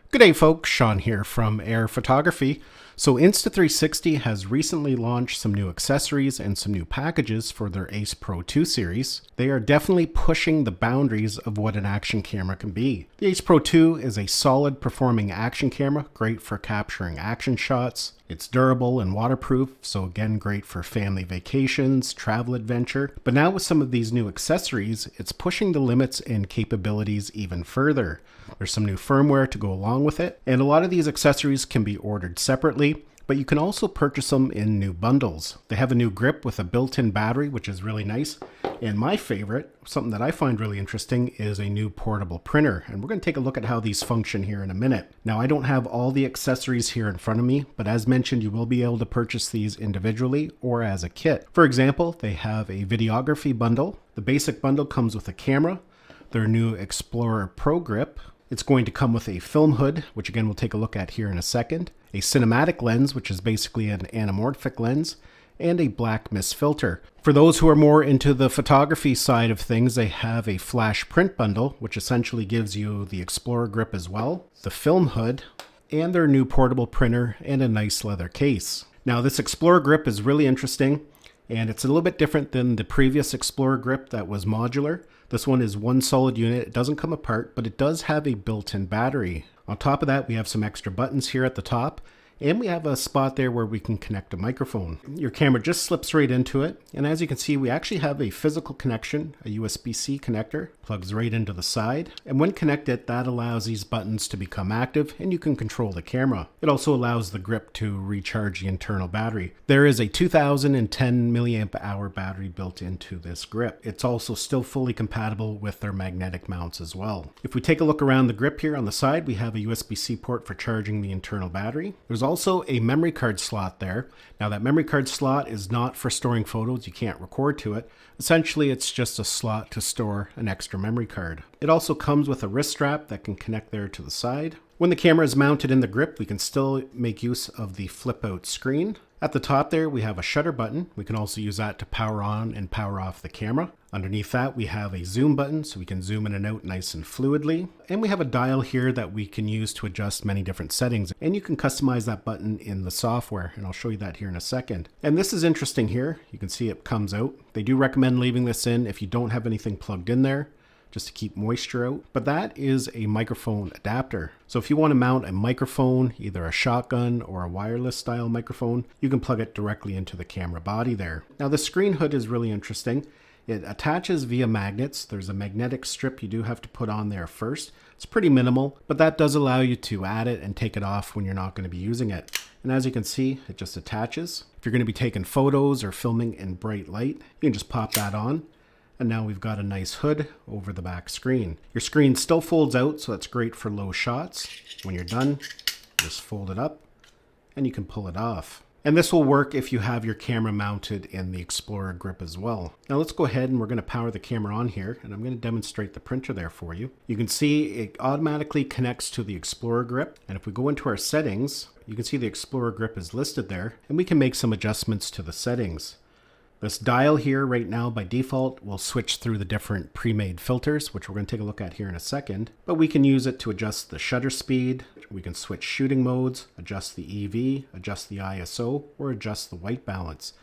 Good day folks, Sean here from Air Photography. So Insta360 has recently launched some new accessories and some new packages for their Ace Pro 2 series. They are definitely pushing the boundaries of what an action camera can be. The Ace Pro 2 is a solid performing action camera, great for capturing action shots. It's durable and waterproof, so again great for family vacations, travel adventure. But now with some of these new accessories, it's pushing the limits and capabilities even further. There's some new firmware to go along with it, and a lot of these accessories can be ordered separately, but you can also purchase them in new bundles. They have a new grip with a built-in battery, which is really nice. And my favorite, something that I find really interesting, is a new portable printer. And we're going to take a look at how these function here in a minute. Now, I don't have all the accessories here in front of me, but as mentioned, you will be able to purchase these individually or as a kit. For example, they have a videography bundle. The basic bundle comes with a camera, their new Xplorer Pro Grip. It's going to come with a film hood, which again we'll take a look at here in a second, a cinematic lens, which is basically an anamorphic lens, and a black mist filter. For those who are more into the photography side of things, they have a flash print bundle, which essentially gives you the Xplorer grip as well, the film hood, and their new portable printer and a nice leather case. Now this Xplorer grip is really interesting, and it's a little bit different than the previous Xplorer grip that was modular. This one is one solid unit. It doesn't come apart, but it does have a built-in battery. On top of that, we have some extra buttons here at the top, and we have a spot there where we can connect a microphone. Your camera just slips right into it, and as you can see, we actually have a physical connection, a USB-C connector, plugs right into the side, and when connected, that allows these buttons to become active, and you can control the camera. It also allows the grip to recharge the internal battery. There is a 2010 milliamp hour battery built into this grip. It's also still fully compatible with their magnetic mounts as well. If we take a look around the grip here on the side, we have a USB-C port for charging the internal battery. There's also a memory card slot there. Now that memory card slot is not for storing photos. You can't record to it. Essentially, it's just a slot to store an extra memory card. It also comes with a wrist strap that can connect there to the side. When the camera is mounted in the grip, we can still make use of the flip out screen. At the top there, we have a shutter button. We can also use that to power on and power off the camera. Underneath that, we have a zoom button, so we can zoom in and out nice and fluidly. And we have a dial here that we can use to adjust many different settings. And you can customize that button in the software, and I'll show you that here in a second. And this is interesting here. You can see it comes out. They do recommend leaving this in if you don't have anything plugged in there, just to keep moisture out. But that is a microphone adapter. So if you want to mount a microphone, either a shotgun or a wireless style microphone, you can plug it directly into the camera body there. Now the screen hood is really interesting. It attaches via magnets. There's a magnetic strip you do have to put on there first. It's pretty minimal, but that does allow you to add it and take it off when you're not going to be using it. And as you can see, it just attaches. If you're going to be taking photos or filming in bright light, you can just pop that on. And now we've got a nice hood over the back screen. Your screen still folds out, so that's great for low shots. When you're done, just fold it up and you can pull it off. And this will work if you have your camera mounted in the Xplorer grip as well. Now let's go ahead and we're going to power the camera on here, and I'm going to demonstrate the printer there for you. You can see it automatically connects to the Xplorer grip, and if we go into our settings, you can see the Xplorer grip is listed there, and we can make some adjustments to the settings. This dial here right now by default will switch through the different pre-made filters, which we're going to take a look at here in a second. But we can use it to adjust the shutter speed. We can switch shooting modes, adjust the EV, adjust the ISO, or adjust the white balance.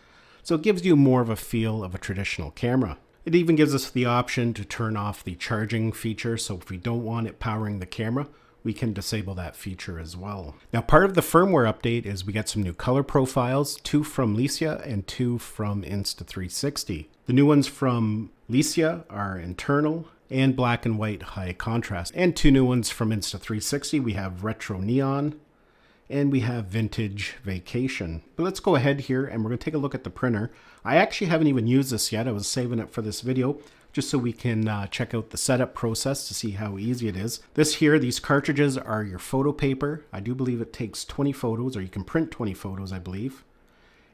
So it gives you more of a feel of a traditional camera. It even gives us the option to turn off the charging feature. So if we don't want it powering the camera, we can disable that feature as well. Now, part of the firmware update is we get some new color profiles, 2 from Licia and 2 from Insta360. The new ones from Licia are internal and black and white high contrast. And 2 new ones from Insta360. We have retro neon and we have vintage vacation. But let's go ahead here and we're going to take a look at the printer. I actually haven't even used this yet. I was saving it for this video, just so we can check out the setup process to see how easy it is. These cartridges are your photo paper. I do believe it takes 20 photos, or you can print 20 photos, I believe.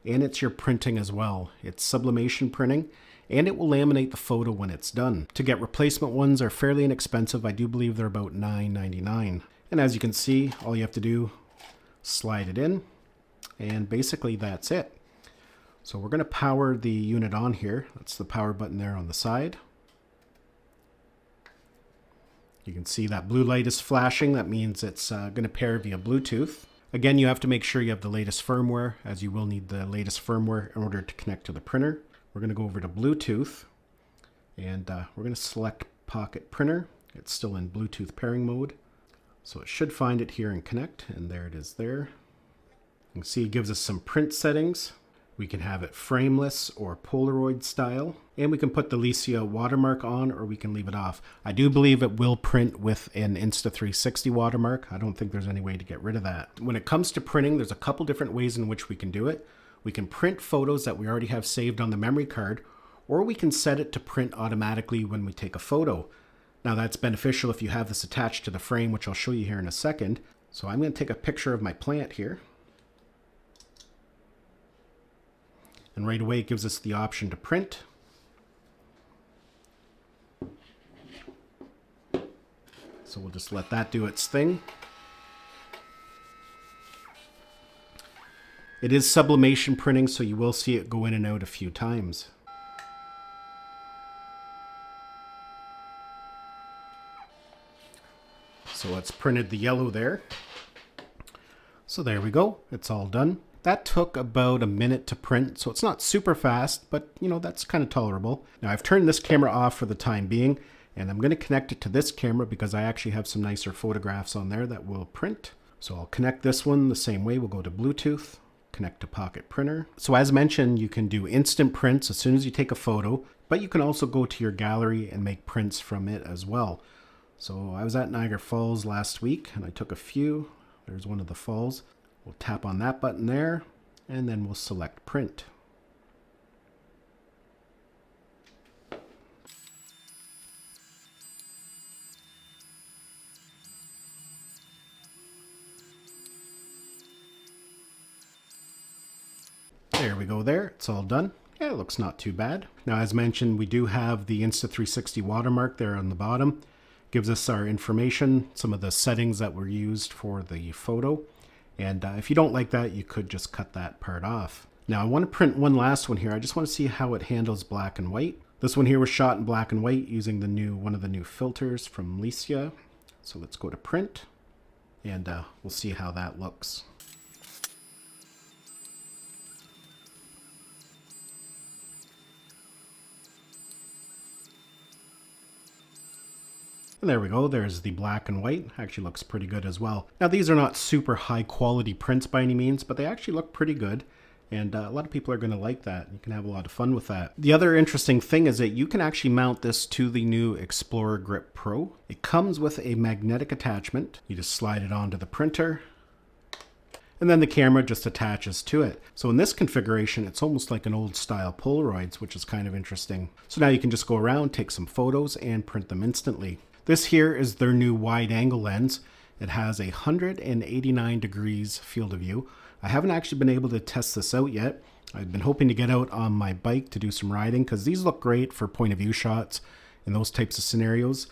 And it's your printing as well. It's sublimation printing, and it will laminate the photo when it's done. To get replacement ones are fairly inexpensive. I do believe they're about $9.99. And as you can see, all you have to do, slide it in, and basically that's it. So we're going to power the unit on here. That's the power button there on the side. You can see that blue light is flashing. That means it's going to pair via Bluetooth. Again, you have to make sure you have the latest firmware, as you will need the latest firmware in order to connect to the printer. We're going to go over to Bluetooth, and we're going to select Pocket Printer. It's still in Bluetooth pairing mode. So it should find it here and connect, and there it is there. You can see it gives us some print settings. We can have it frameless or Polaroid style, and we can put the Leica watermark on, or we can leave it off. I do believe it will print with an Insta360 watermark. I don't think there's any way to get rid of that. When it comes to printing, there's a couple different ways in which we can do it. We can print photos that we already have saved on the memory card, or we can set it to print automatically when we take a photo. Now that's beneficial if you have this attached to the frame, which I'll show you here in a second. So I'm going to take a picture of my plant here. And right away it gives us the option to print. So we'll just let that do its thing. It is sublimation printing, so you will see it go in and out a few times. So it's printed the yellow there. So there we go, it's all done. That took about a minute to print, so it's not super fast, but you know, that's kind of tolerable. Now I've turned this camera off for the time being, and I'm going to connect it to this camera because I actually have some nicer photographs on there that will print. So I'll connect this one the same way. We'll go to Bluetooth, connect to Pocket Printer. So as mentioned, you can do instant prints as soon as you take a photo, but you can also go to your gallery and make prints from it as well. So I was at Niagara Falls last week and I took a few. There's one of the falls. We'll tap on that button there, and then we'll select print. There we go there, it's all done. Yeah, it looks not too bad. Now as mentioned, we do have the Insta360 watermark there on the bottom. Gives us our information, some of the settings that were used for the photo. And if you don't like that, you could just cut that part off. Now I want to print one last one here. I just want to see how it handles black and white. This one here was shot in black and white using one of the new filters from Leica. So let's go to print, and we'll see how that looks. And there we go, there's the black and white. Actually looks pretty good as well. Now these are not super high quality prints by any means, but they actually look pretty good. And a lot of people are going to like that. You can have a lot of fun with that. The other interesting thing is that you can actually mount this to the new Xplorer Grip Pro. It comes with a magnetic attachment. You just slide it onto the printer, and then the camera just attaches to it. So in this configuration, it's almost like an old style Polaroids, which is kind of interesting. So now you can just go around, take some photos, and print them instantly. This here is their new wide angle lens. It has a 189 degrees field of view. I haven't actually been able to test this out yet. I've been hoping to get out on my bike to do some riding because these look great for point of view shots in those types of scenarios.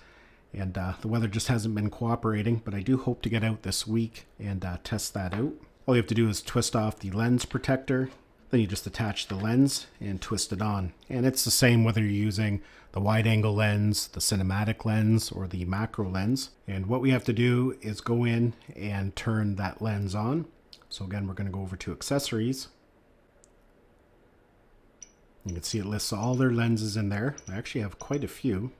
And the weather just hasn't been cooperating, but I do hope to get out this week and test that out. All you have to do is twist off the lens protector. Then you just attach the lens and twist it on. And it's the same whether you're using the wide angle lens, the cinematic lens, or the macro lens. And what we have to do is go in and turn that lens on. So again, we're going to go over to accessories. You can see it lists all their lenses in there. I actually have quite a few.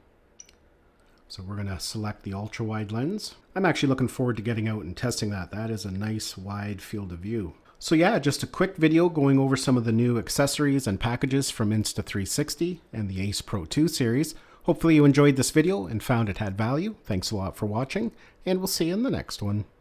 So we're going to select the ultra wide lens. I'm actually looking forward to getting out and testing that. That is a nice wide field of view. So yeah, just a quick video going over some of the new accessories and packages from Insta360 and the Ace Pro 2 series. Hopefully you enjoyed this video and found it had value. Thanks a lot for watching, and we'll see you in the next one.